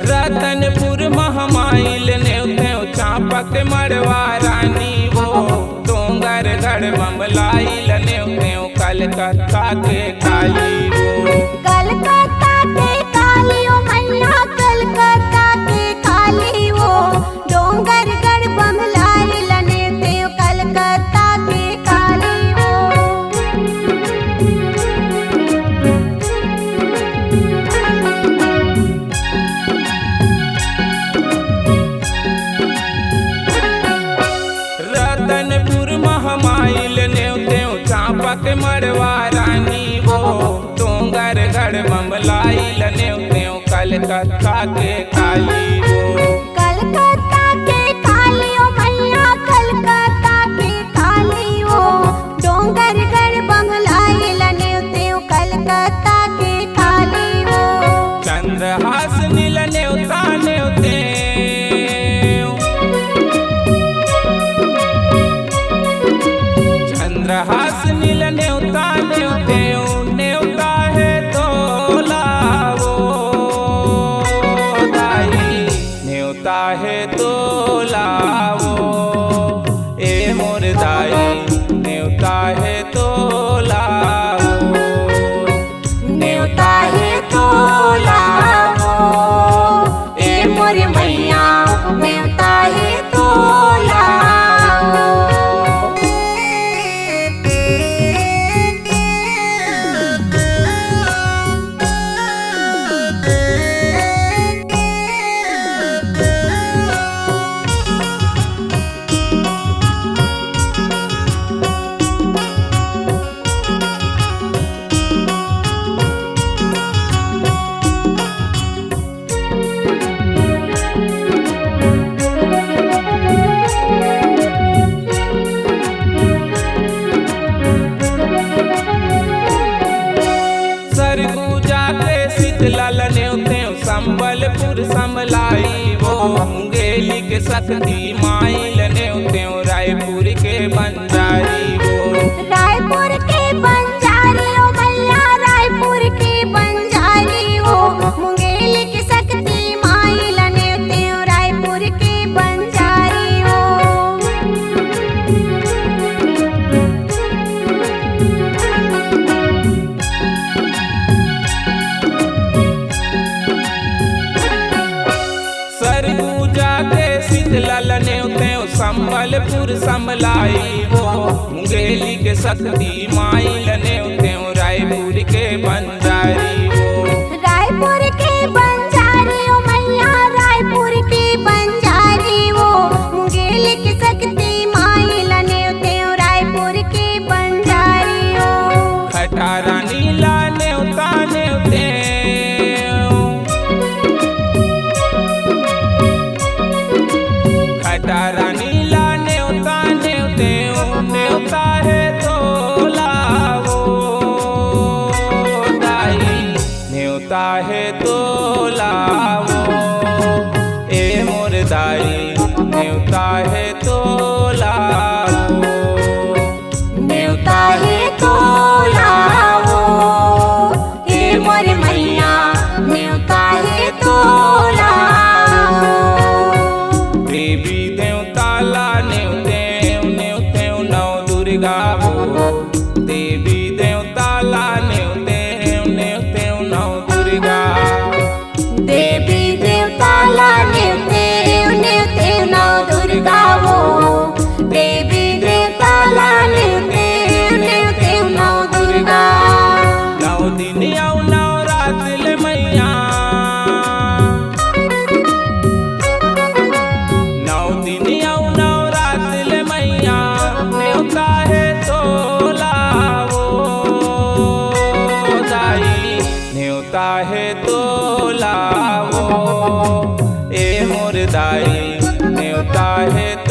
रतनपुर महामाइल नेव चांपक मड़वा रानी वो डोंगरगढ़ बम्बलाइल नेव कलकत्ता के काली वो कलकत्ता के काली ओ मैया कलकत्ता के काली वो डोंगरगढ़ बम्बलाइल नेव कलकत्ता के काली वो रतनपुर महामाइल नेव चांपक मड़वा रानी वो डोंगरगढ़ बम्बलाइल नेव कलकत्ता के काली वो कलकत्ता के काली ओ मैया कलकत्ता के काली वो डोंगरगढ़ बम्बलाइल नेव कलकत्ता के काली वो चंद्रहास नील नेवता नेवते चंद्रहास नील नेवता नेवता है तोला वो दाई नेवता है तोला वो ए मोर दाई नेवता है तोला वो नेवता है तोला वो ए मोर मैया नेवता है तोला सरगुजा के शीतलाल नेव संबलपुर संभलाई वो मुंगेली के शक्ति माइल नेव रायपुर के बंजारी वो रायपुर के बंजारी ओ मैया रायपुर के बंजारी वो मुंगेली की शक्ति माइल नेव रायपुर के बंजारी वो सरगुजा के शीतलाल नेव संबलपुर संभलाई वो मुंगेली के शक्ति माइल नेव रायपुर के बंजारी वो रायपुर के बंजारी ओ मैया रायपुर के बंजारी वो मुंगेली की शक्ति माइल नेव रायपुर के बंजारी वो खटारा नीला नेवता नेवते खटारा नीला नेवता नेवता है तोला वो दाई नेवता है तोला वो ए मोर दाई नेवता है तोला वो नेवता है तोला वो ए मोर मैया नेवता है तोला देवी देवताला नेवते नौ दुर्गा वो देवी देवताला नेवते नौ दुर्गा देवी देवताला नेवते नौ दुर्गा वो देवी देवता है